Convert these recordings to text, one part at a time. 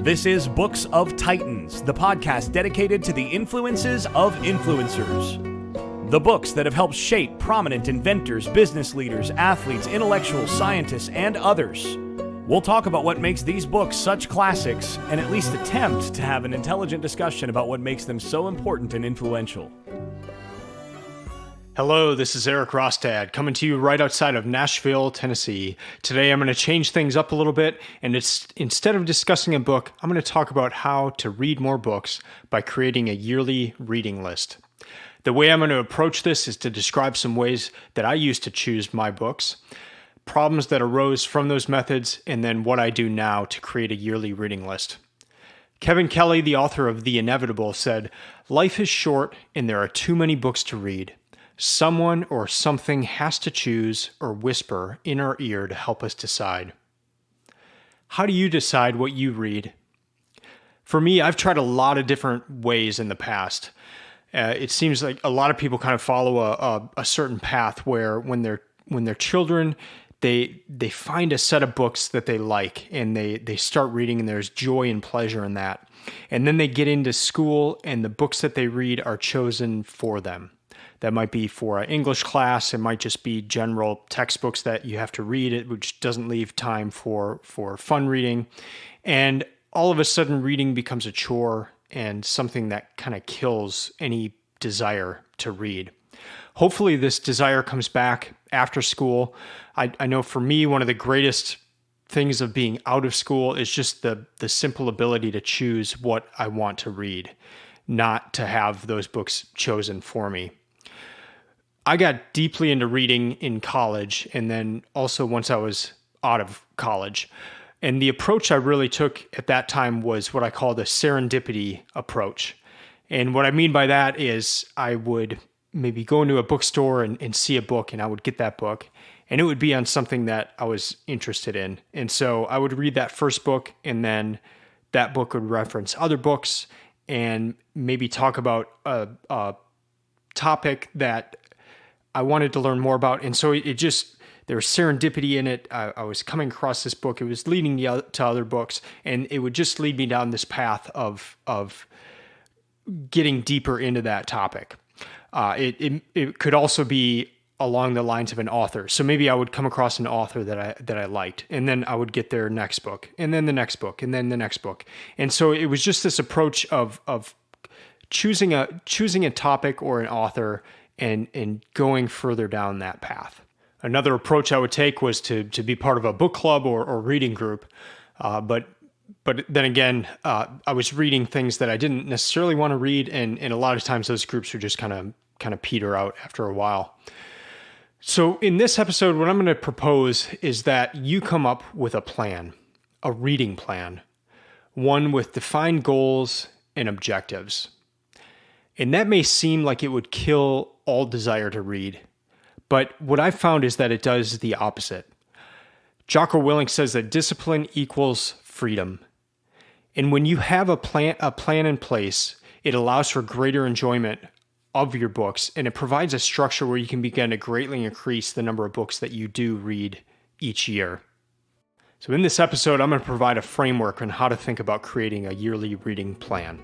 This is Books of Titans, the podcast dedicated to the influences of influencers. The books that have helped shape prominent inventors, business leaders, athletes, intellectuals, scientists, and others. We'll talk about what makes these books such classics, and at least attempt to have an intelligent discussion about what makes them so important and influential. Hello, this is Erik Rostad, coming to you right outside of Nashville, Tennessee. Today I'm going to change things up a little bit, and instead of discussing a book, I'm going to talk about how to read more books by creating a yearly reading list. The way I'm going to approach this is to describe some ways that I use to choose my books, problems that arose from those methods, and then what I do now to create a yearly reading list. Kevin Kelly, the author of The Inevitable, said, "Life is short and there are too many books to read. Someone or something has to choose or whisper in our ear to help us decide." How do you decide what you read? For me, I've tried a lot of different ways in the past. It seems like a lot of people kind of follow a certain path where when they're children, they find a set of books that they like and they start reading, and there's joy and pleasure in that. And then they get into school and the books that they read are chosen for them. That might be for an English class. It might just be general textbooks that you have to read, which doesn't leave time for fun reading. And all of a sudden, reading becomes a chore and something that kind of kills any desire to read. Hopefully, this desire comes back after school. I know for me, one of the greatest things of being out of school is just the simple ability to choose what I want to read, not to have those books chosen for me. I got deeply into reading in college, and then also once I was out of college. And the approach I really took at that time was what I call the serendipity approach. And what I mean by that is I would maybe go into a bookstore and see a book, and I would get that book, and it would be on something that I was interested in. And so I would read that first book, and then that book would reference other books and maybe talk about a topic that I wanted to learn more about. And so there was serendipity in it. I was coming across this book. It was leading me to other books, and it would just lead me down this path of getting deeper into that topic. It could also be along the lines of an author. So maybe I would come across an author that I liked, and then I would get their next book, and then the next book, and then the next book. And so it was just this approach of choosing a topic or an author and going further down that path. Another approach I would take was to be part of a book club or reading group. But then again, I was reading things that I didn't necessarily want to read, and a lot of times those groups would just kind of peter out after a while. So in this episode, what I'm going to propose is that you come up with a plan, a reading plan, one with defined goals and objectives. And that may seem like it would kill all desire to read, but what I've found is that it does the opposite. Jocko Willink says that discipline equals freedom. And when you have a plan in place, it allows for greater enjoyment of your books, and it provides a structure where you can begin to greatly increase the number of books that you do read each year. So in this episode, I'm going to provide a framework on how to think about creating a yearly reading plan.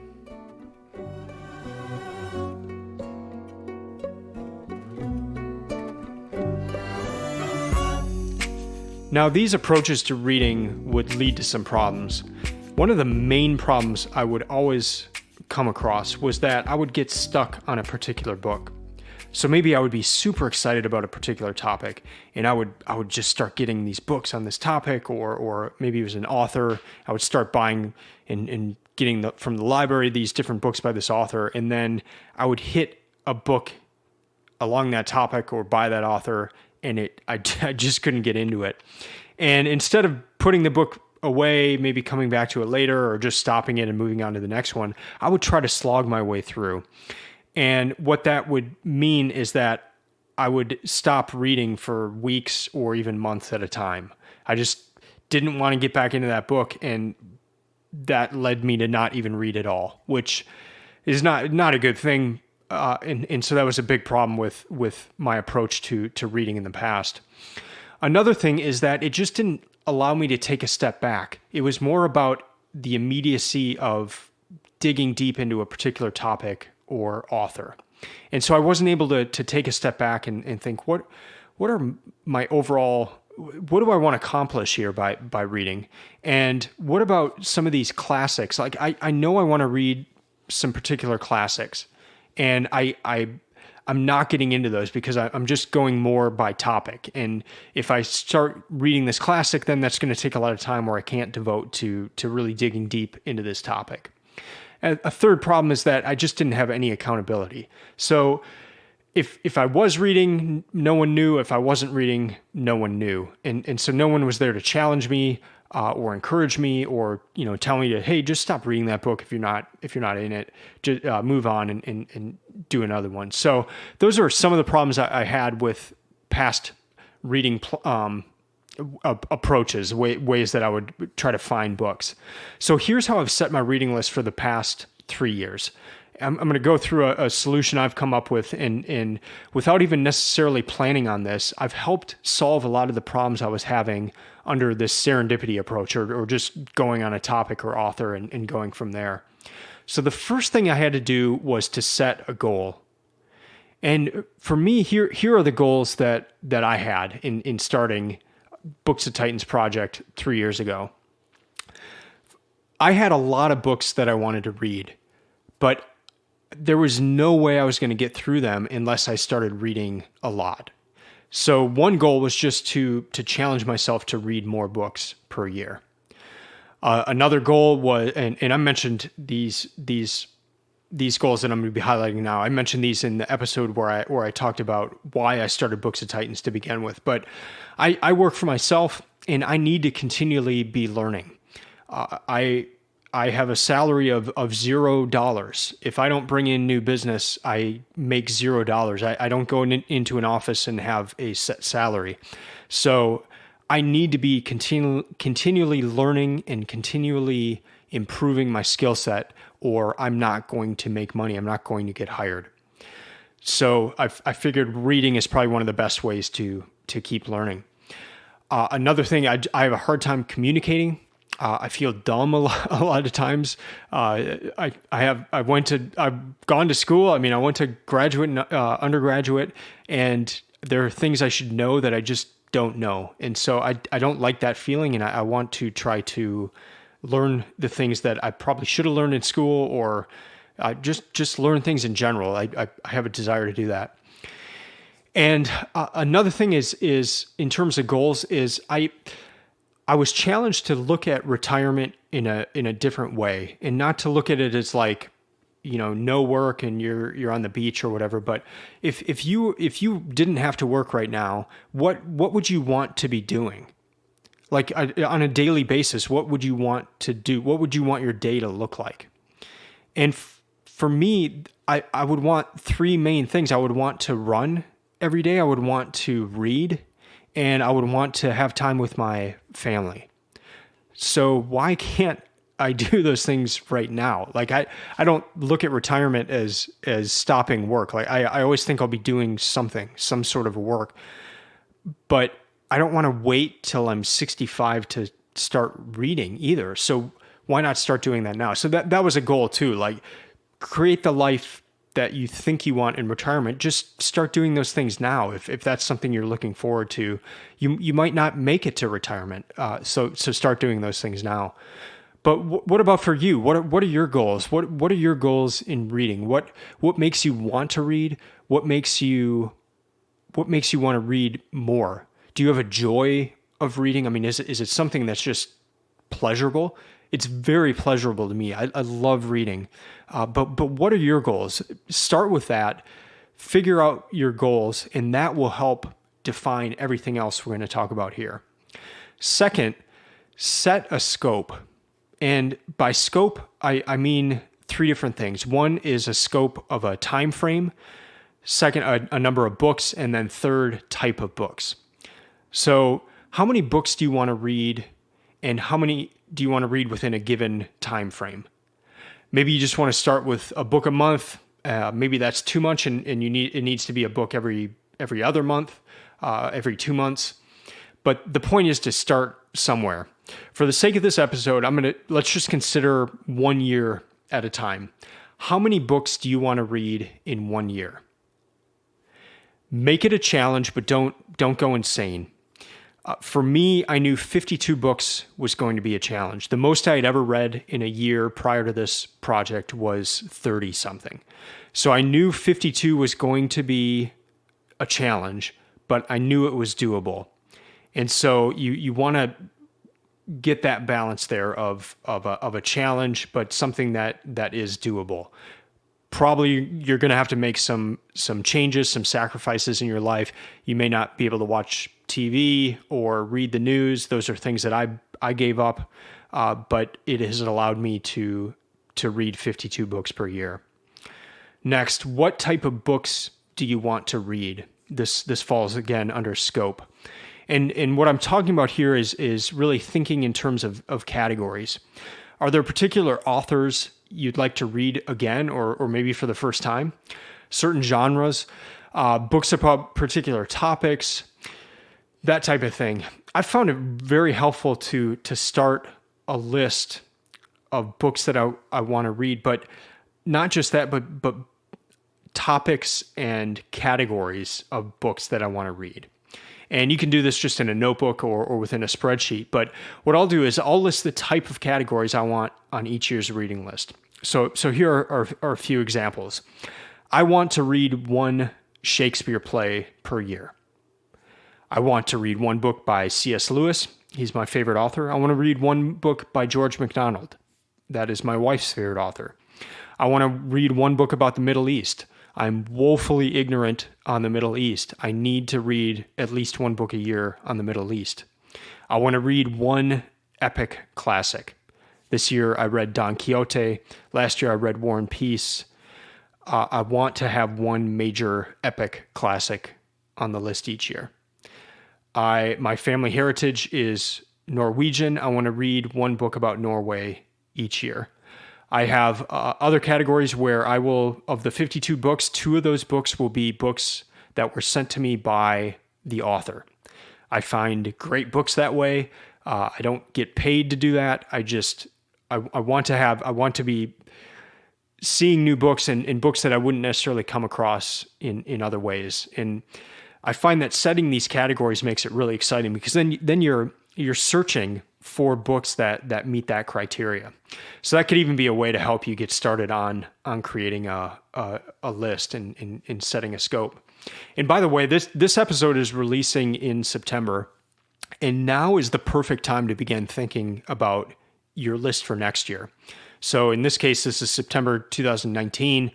Now, these approaches to reading would lead to some problems. One of the main problems I would always come across was that I would get stuck on a particular book. So maybe I would be super excited about a particular topic, and I would just start getting these books on this topic, or maybe it was an author. I would start buying and getting from the library these different books by this author, and then I would hit a book along that topic or by that author, and I just couldn't get into it. And instead of putting the book away, maybe coming back to it later, or just stopping it and moving on to the next one, I would try to slog my way through. And what that would mean is that I would stop reading for weeks or even months at a time. I just didn't want to get back into that book, and that led me to not even read at all, which is not a good thing. And so that was a big problem with my approach to reading in the past. Another thing is that it just didn't allow me to take a step back. It was more about the immediacy of digging deep into a particular topic or author. And so I wasn't able to take a step back and think, what are my overall, what do I want to accomplish here by reading? And what about some of these classics? Like I know I want to read some particular classics, and I'm not getting into those because I'm just going more by topic. And if I start reading this classic, then that's going to take a lot of time where I can't devote to really digging deep into this topic. A third problem is that I just didn't have any accountability. So if I was reading, no one knew. If I wasn't reading, no one knew. And so no one was there to challenge me or encourage me or, tell me to, hey, just stop reading that book if you're not in it. Just move on and do another one. So those are some of the problems I had with past reading approaches, ways that I would try to find books. So here's how I've set my reading list for the past 3 years. I'm going to go through a solution I've come up with, and without even necessarily planning on this, I've helped solve a lot of the problems I was having under this serendipity approach, or just going on a topic or author and going from there. So the first thing I had to do was to set a goal. And for me, here are the goals that I had in starting Books of Titans project 3 years ago. I had a lot of books that I wanted to read, but there was no way I was going to get through them unless I started reading a lot. So one goal was just to challenge myself to read more books per year. Another goal was, and I mentioned these goals that I'm going to be highlighting now. I mentioned these in the episode where I talked about why I started Books of Titans to begin with. But I work for myself, and I need to continually be learning. I have a salary of $0. If I don't bring in new business, I make $0. I don't go into an office and have a set salary. So I need to be continually learning and continually improving my skill set, or I'm not going to make money. I'm not going to get hired. So I figured reading is probably one of the best ways to keep learning. Another thing, I have a hard time communicating. I feel dumb a lot of times. I've gone to school. I mean, I went to graduate and undergraduate, and there are things I should know that I just don't know. And so I don't like that feeling, and I want to try to learn the things that I probably should have learned in school, or just learn things in general. I have a desire to do that. And another thing is in terms of goals is I was challenged to look at retirement in a different way, and not to look at it as like, no work and you're on the beach or whatever. But if you didn't have to work right now, what would you want to be doing? Like on a daily basis, what would you want to do? What would you want your day to look like? And for me, I would want three main things. I would want to run every day. I would want to read, and I would want to have time with my family. So why can't I do those things right now? Like I don't look at retirement as stopping work. Like I always think I'll be doing some sort of work, but I don't want to wait till I'm 65 to start reading either. So why not start doing that now? So that was a goal too. Like create the life that you think you want in retirement. Just start doing those things now. If that's something you're looking forward to, you might not make it to retirement. So start doing those things now. But what about for you? What are your goals? What are your goals in reading? What makes you want to read? What makes you want to read more? Do you have a joy of reading? I mean, is it something that's just pleasurable? It's very pleasurable to me. I love reading. But what are your goals? Start with that. Figure out your goals, and that will help define everything else we're going to talk about here. Second, set a scope. And by scope, I mean three different things. One is a scope of a time frame. Second, a number of books. And then third, type of books. So how many books do you want to read, and how many do you want to read within a given time frame? Maybe you just want to start with a book a month. Maybe that's too much, and it needs to be a book every other month, every 2 months. But the point is to start somewhere. For the sake of this episode, let's just consider 1 year at a time. How many books do you want to read in 1 year? Make it a challenge, but don't go insane. For me, I knew 52 books was going to be a challenge. The most I had ever read in a year prior to this project was 30 something. So I knew 52 was going to be a challenge, but I knew it was doable. And so you want to get that balance there of a challenge, but something that is doable. Probably you're going to have to make some changes, some sacrifices in your life. You may not be able to watch TV or read the news. Those are things that I gave up, but it has allowed me to read 52 books per year. Next, what type of books do you want to read? This falls again under scope. And what I'm talking about here is really thinking in terms of categories. Are there particular authors you'd like to read again or maybe for the first time? Certain genres, books about particular topics, that type of thing. I found it very helpful to start a list of books that I want to read, but not just that, but topics and categories of books that I want to read. And you can do this just in a notebook or within a spreadsheet. But what I'll do is I'll list the type of categories I want on each year's reading list. So here are a few examples. I want to read one Shakespeare play per year. I want to read one book by C.S. Lewis. He's my favorite author. I want to read one book by George MacDonald. That is my wife's favorite author. I want to read one book about the Middle East. I'm woefully ignorant on the Middle East. I need to read at least one book a year on the Middle East. I want to read one epic classic. This year I read Don Quixote. Last year I read War and Peace. I want to have one major epic classic on the list each year. My family heritage is Norwegian. I want to read one book about Norway each year. I have other categories where I will, of the 52 books, 2 of those books will be books that were sent to me by the author. I find great books that way. I don't get paid to do that. I want to be seeing new books and books that I wouldn't necessarily come across in other ways. And I find that setting these categories makes it really exciting because then you're searching for books that meet that criteria. So that could even be a way to help you get started on creating a list and setting a scope. And by the way, this episode is releasing in September, and now is the perfect time to begin thinking about your list for next year. So in this case, this is September 2019.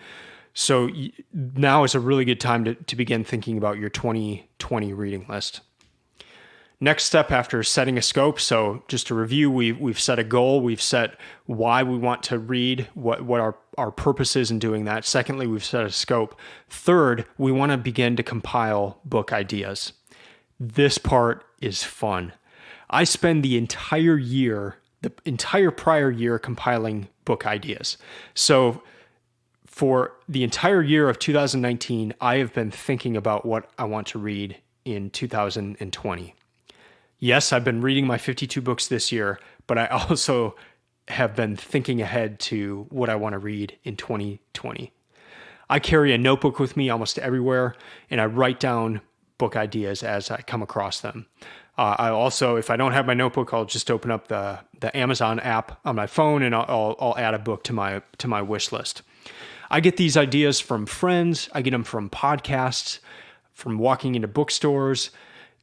So now is a really good time to begin thinking about your 2020 reading list. Next step after setting a scope, so just to review, we've set a goal, we've set why we want to read, what our purpose is in doing that. Secondly, we've set a scope. Third, we want to begin to compile book ideas. This part is fun. I spend the entire prior year compiling book ideas. So for the entire year of 2019, I have been thinking about what I want to read in 2020. Yes, I've been reading my 52 books this year, but I also have been thinking ahead to what I want to read in 2020. I carry a notebook with me almost everywhere, and I write down book ideas as I come across them. I also, if I don't have my notebook, I'll just open up the Amazon app on my phone, and I'll add a book to my wish list. I get these ideas from friends. I get them from podcasts, from walking into bookstores,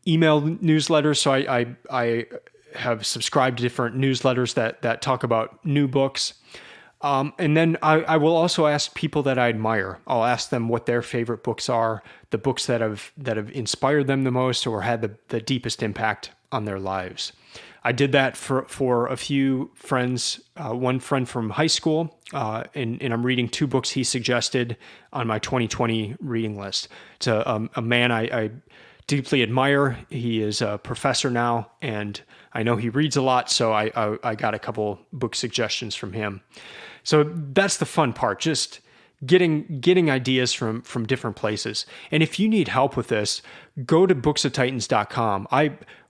email newsletters. So I have subscribed to different newsletters that talk about new books. And then I will also ask people that I admire. I'll ask them what their favorite books are, the books that have inspired them the most or had the deepest impact on their lives. I did that for a few friends, one friend from high school, and I'm reading 2 books he suggested on my 2020 reading list. It's a man I deeply admire. He is a professor now, and I know he reads a lot, so I got a couple book suggestions from him. So that's the fun part, just getting ideas from different places. And if you need help with this, go to booksoftitans.com.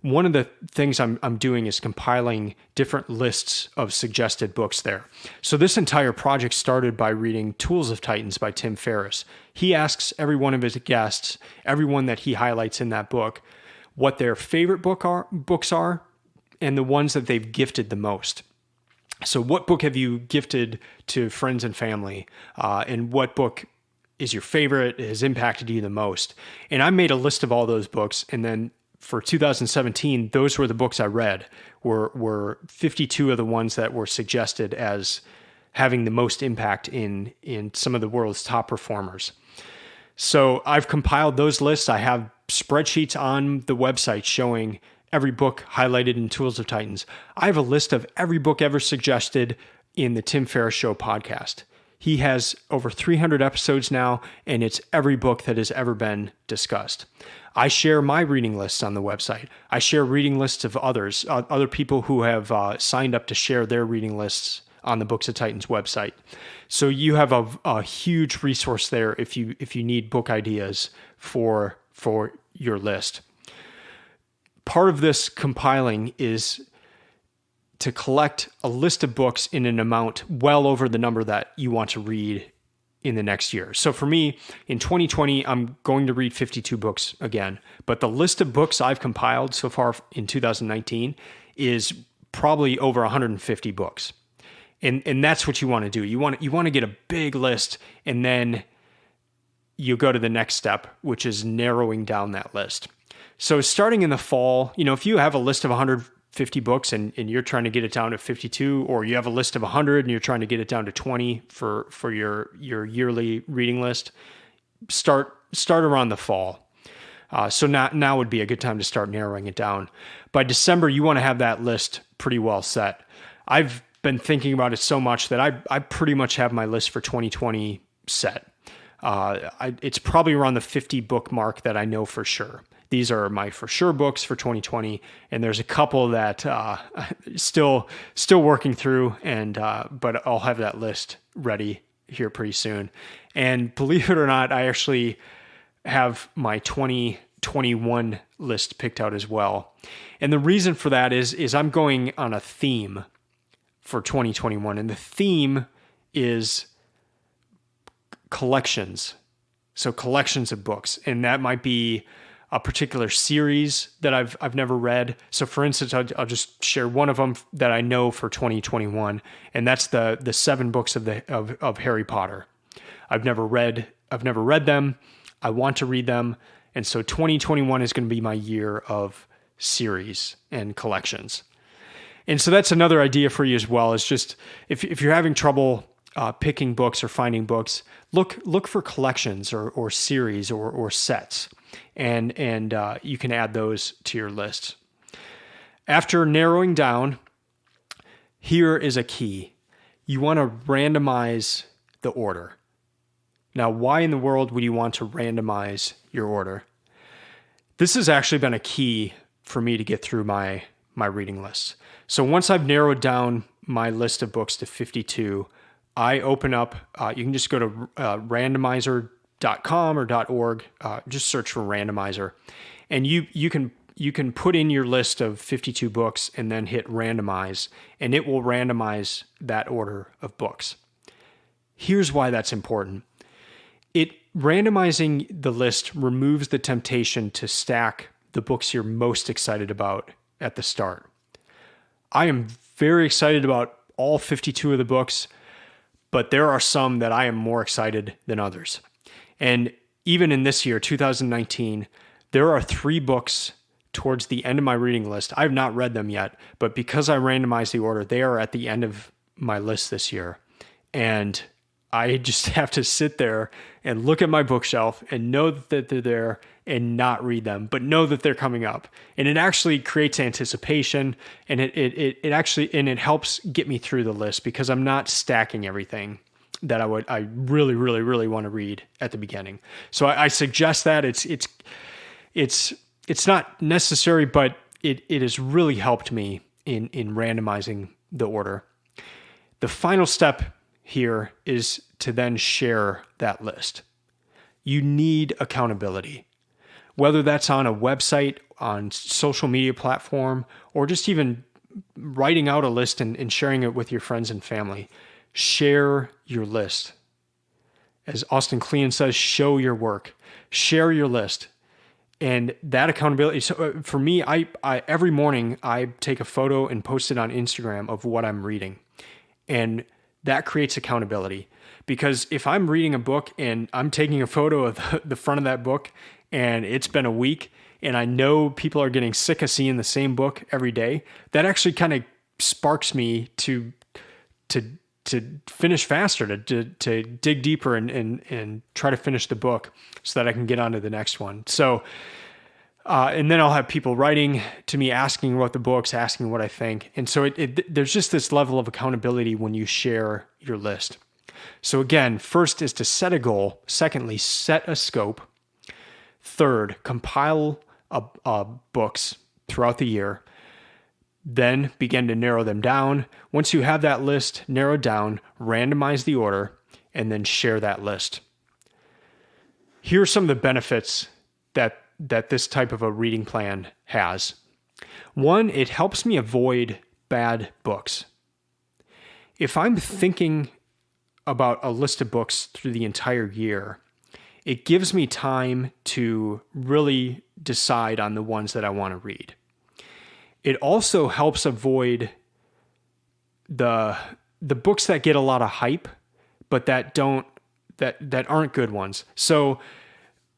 One of the things I'm doing is compiling different lists of suggested books there. So this entire project started by reading Tools of Titans by Tim Ferriss. He asks every one of his guests, everyone that he highlights in that book, what their favorite books are and the ones that they've gifted the most. So what book have you gifted to friends and family? And what book is your favorite, has impacted you the most? And I made a list of all those books. And then for 2017, those were the books I read, were 52 of the ones that were suggested as having the most impact in some of the world's top performers. So I've compiled those lists. I have spreadsheets on the website showing every book highlighted in Tools of Titans. I have a list of every book ever suggested in the Tim Ferriss Show podcast. He has over 300 episodes now, and it's every book that has ever been discussed. I share my reading lists on the website. I share reading lists of others, other people who have signed up to share their reading lists on the Books of Titans website. So you have a huge resource there if you need book ideas for your list. Part of this compiling is to collect a list of books in an amount well over the number that you want to read in the next year. So for me, in 2020, I'm going to read 52 books again. But the list of books I've compiled so far in 2019 is probably over 150 books. And that's what you want to do. You want to get a big list, and then you go to the next step, which is narrowing down that list. So starting in the fall, if you have a list of 150 books and you're trying to get it down to 52, or you have a list of 100 and you're trying to get it down to 20 for your yearly reading list, start around the fall. So now would be a good time to start narrowing it down. By December, you want to have that list pretty well set. I've been thinking about it so much that I pretty much have my list for 2020 set. It's probably around the 50 book mark that I know for sure. These are my for sure books for 2020, and there's a couple that still working through, but I'll have that list ready here pretty soon. And believe it or not, I actually have my 2021 list picked out as well. And the reason for that is I'm going on a theme for 2021, and the theme is collections. So collections of books, and that might be a particular series that I've never read. So for instance, I'll just share one of them that I know for 2021, and that's the 7 books of Harry Potter. I've never read them. I want to read them, and so 2021 is going to be my year of series and collections. And so that's another idea for you as well. Is just if you're having trouble picking books or finding books, look for collections or series or sets. And you can add those to your list. After narrowing down, here is a key. You want to randomize the order. Now, why in the world would you want to randomize your order? This has actually been a key for me to get through my reading list. So once I've narrowed down my list of books to 52, I open up, you can just go to randomizer.com or .org, just search for randomizer, and you can put in your list of 52 books and then hit randomize, and it will randomize that order of books. Here's why that's important. Randomizing the list removes the temptation to stack the books you're most excited about at the start. I am very excited about all 52 of the books, but there are some that I am more excited than others. And even in this year, 2019, there are 3 books towards the end of my reading list. I have not read them yet, but because I randomized the order, they are at the end of my list this year. And I just have to sit there and look at my bookshelf and know that they're there and not read them, but know that they're coming up. And it actually creates anticipation, and it helps get me through the list because I'm not stacking everything that I really, really, really want to read at the beginning. So I suggest that it's not necessary, but it has really helped me in randomizing the order. The final step here is to then share that list. You need accountability, whether that's on a website, on social media platform, or just even writing out a list and sharing it with your friends and family. Share your list. As Austin Kleon says, show your work. Share your list. And that accountability, so for me, I every morning I take a photo and post it on Instagram of what I'm reading. And that creates accountability. Because if I'm reading a book and I'm taking a photo of the front of that book and it's been a week and I know people are getting sick of seeing the same book every day, that actually kind of sparks me to finish faster, to dig deeper and try to finish the book so that I can get on to the next one. So, and then I'll have people writing to me, asking about the books, asking what I think. And so there's just this level of accountability when you share your list. So again, first is to set a goal. Secondly, set a scope. Third, compile books throughout the year. Then begin to narrow them down. Once you have that list narrowed down, randomize the order, and then share that list. Here are some of the benefits that this type of a reading plan has. One, it helps me avoid bad books. If I'm thinking about a list of books through the entire year, it gives me time to really decide on the ones that I want to read. It also helps avoid the books that get a lot of hype, but that aren't good ones. So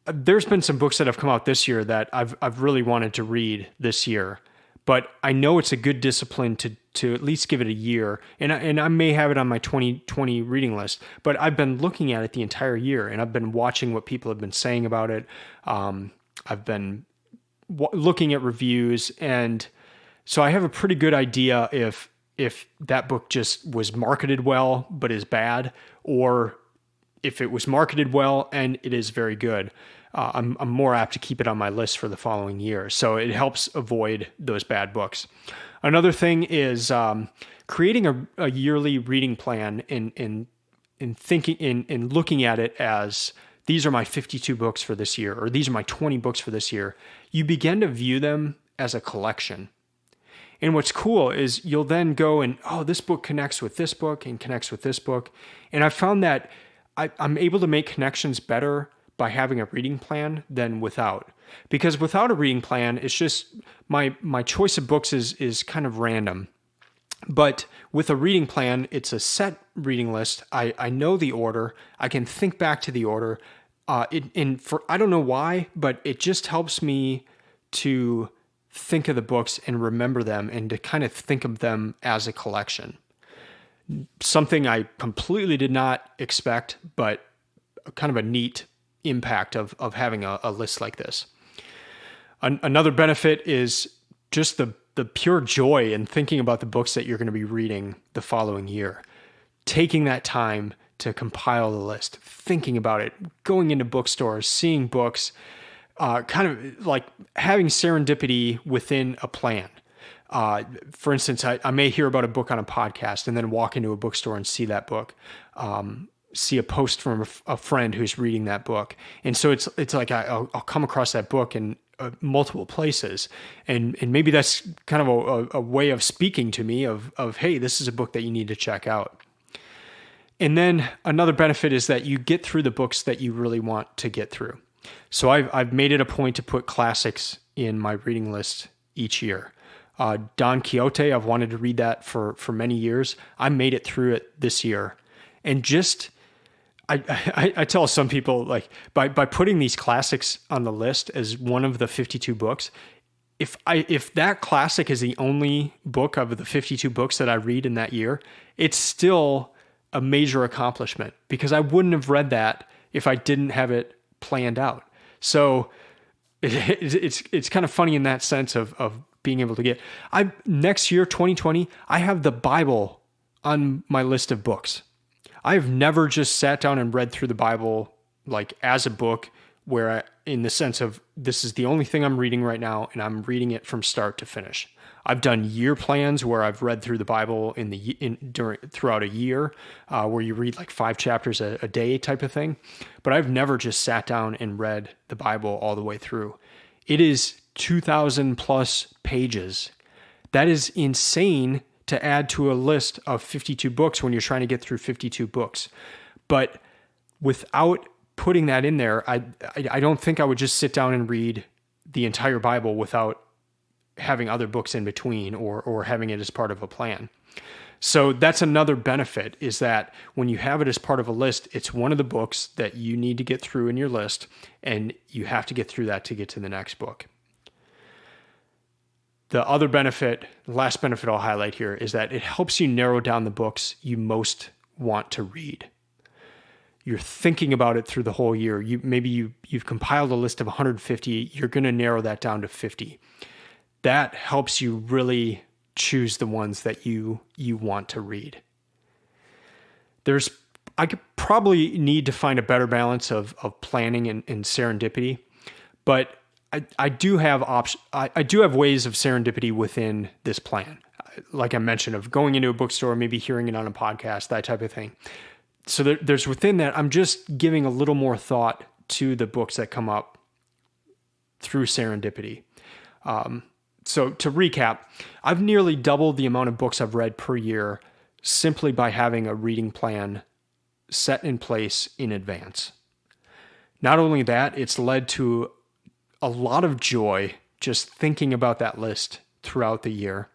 there's been some books that have come out this year that I've really wanted to read this year, but I know it's a good discipline to at least give it a year. And I may have it on my 2020 reading list, but I've been looking at it the entire year and I've been watching what people have been saying about it. I've been looking at reviews, and so I have a pretty good idea if that book just was marketed well but is bad, or if it was marketed well and it is very good. I'm more apt to keep it on my list for the following year. So it helps avoid those bad books. Another thing is creating a yearly reading plan and thinking in looking at it as these are my 52 books for this year, or these are my 20 books for this year. You begin to view them as a collection. And what's cool is you'll then go and, this book connects with this book and connects with this book. And I found that I'm able to make connections better by having a reading plan than without. Because without a reading plan, it's just my choice of books is kind of random. But with a reading plan, it's a set reading list. I know the order. I can think back to the order. I don't know why, but it just helps me to think of the books and remember them and to kind of think of them as a collection. Something I completely did not expect, but kind of a neat impact of having a list like this. Another benefit is just the pure joy in thinking about the books that you're going to be reading the following year. Taking that time to compile the list, thinking about it, going into bookstores, seeing books, kind of like having serendipity within a plan. For instance, I may hear about a book on a podcast and then walk into a bookstore and see that book, see a post from a friend who's reading that book. And so it's like I'll come across that book in multiple places. And maybe that's kind of a way of speaking to me of, hey, this is a book that you need to check out. And then another benefit is that you get through the books that you really want to get through. So I've made it a point to put classics in my reading list each year. Don Quixote, I've wanted to read that for many years. I made it through it this year. And just, I tell some people, like, by putting these classics on the list as one of the 52 books, if that classic is the only book of the 52 books that I read in that year, it's still a major accomplishment, because I wouldn't have read that if I didn't have it planned out. So it's kind of funny in that sense of being able to get, next year, 2020, I have the Bible on my list of books. I've never just sat down and read through the Bible like as a book where in the sense of this is the only thing I'm reading right now and I'm reading it from start to finish. I've done year plans where I've read through the Bible throughout a year, where you read like 5 chapters a day type of thing. But I've never just sat down and read the Bible all the way through. It is 2,000 plus pages. That is insane to add to a list of 52 books when you're trying to get through 52 books. But without putting that in there, I don't think I would just sit down and read the entire Bible without having other books in between or having it as part of a plan. So that's another benefit, is that when you have it as part of a list, it's one of the books that you need to get through in your list, and you have to get through that to get to the next book. The other benefit, the last benefit I'll highlight here, is that it helps you narrow down the books you most want to read. You're thinking about it through the whole year. You've compiled a list of 150. You're going to narrow that down to 50. That helps you really choose the ones that you want to read. I could probably need to find a better balance of planning and serendipity, but I do have ways of serendipity within this plan. Like I mentioned, of going into a bookstore, maybe hearing it on a podcast, that type of thing. So there's within that, I'm just giving a little more thought to the books that come up through serendipity. So to recap, I've nearly doubled the amount of books I've read per year simply by having a reading plan set in place in advance. Not only that, it's led to a lot of joy just thinking about that list throughout the year.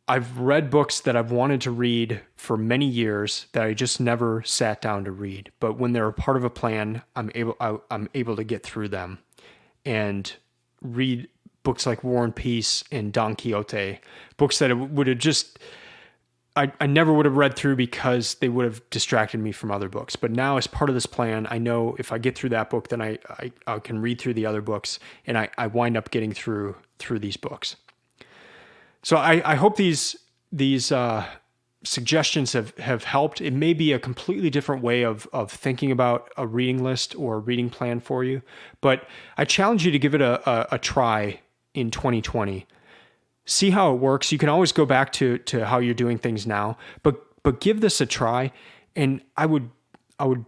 I've read books that I've wanted to read for many years that I just never sat down to read. But when they're a part of a plan, I'm able to get through them and read books like War and Peace and Don Quixote, books that I never would have read through because they would have distracted me from other books. But now, as part of this plan, I know if I get through that book, then I can read through the other books, and I wind up getting through these books. So I hope these suggestions have helped. It may be a completely different way of thinking about a reading list or a reading plan for you, but I challenge you to give it a try in 2020. See how it works. You can always go back to how you're doing things now, but give this a try, and I would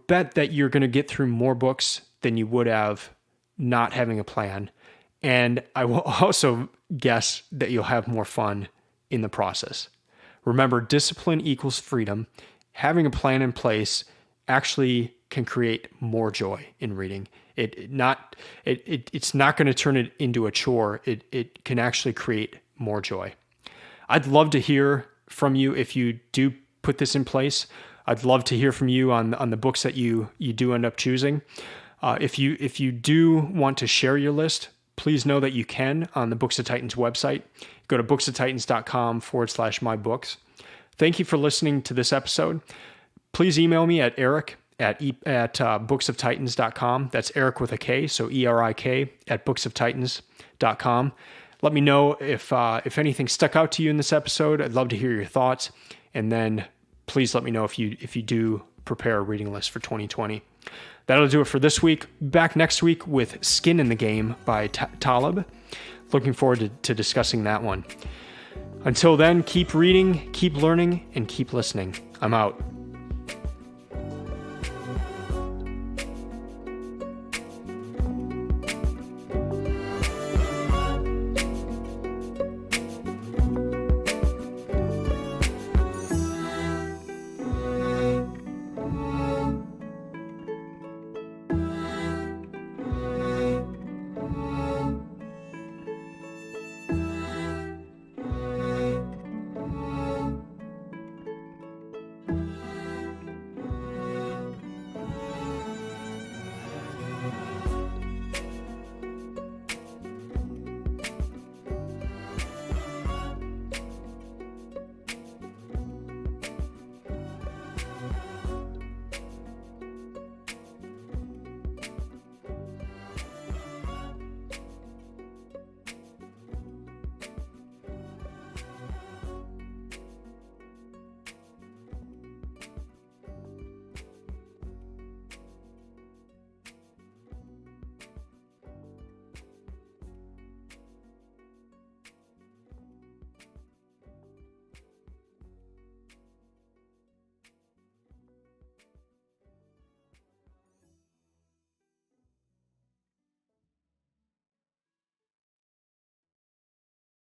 bet that you're going to get through more books than you would have not having a plan. And I will also guess that you'll have more fun in the process. Remember, discipline equals freedom. Having a plan in place actually can create more joy in reading. It's not going to turn it into a chore. It can actually create more joy. I'd love to hear from you if you do put this in place. I'd love to hear from you on the books that you do end up choosing. If you do want to share your list, please know that you can on the Books of Titans website. Go to booksoftitans.com/mybooks. Thank you for listening to this episode. Please email me at Erik at booksoftitans.com. That's Erik with a K, so ERIK at booksoftitans.com. Let me know if anything stuck out to you in this episode. I'd love to hear your thoughts. And then please let me know if you do prepare a reading list for 2020. That'll do it for this week. Back next week with Skin in the Game by Talib. Looking forward to discussing that one. Until then, keep reading, keep learning, and keep listening. I'm out.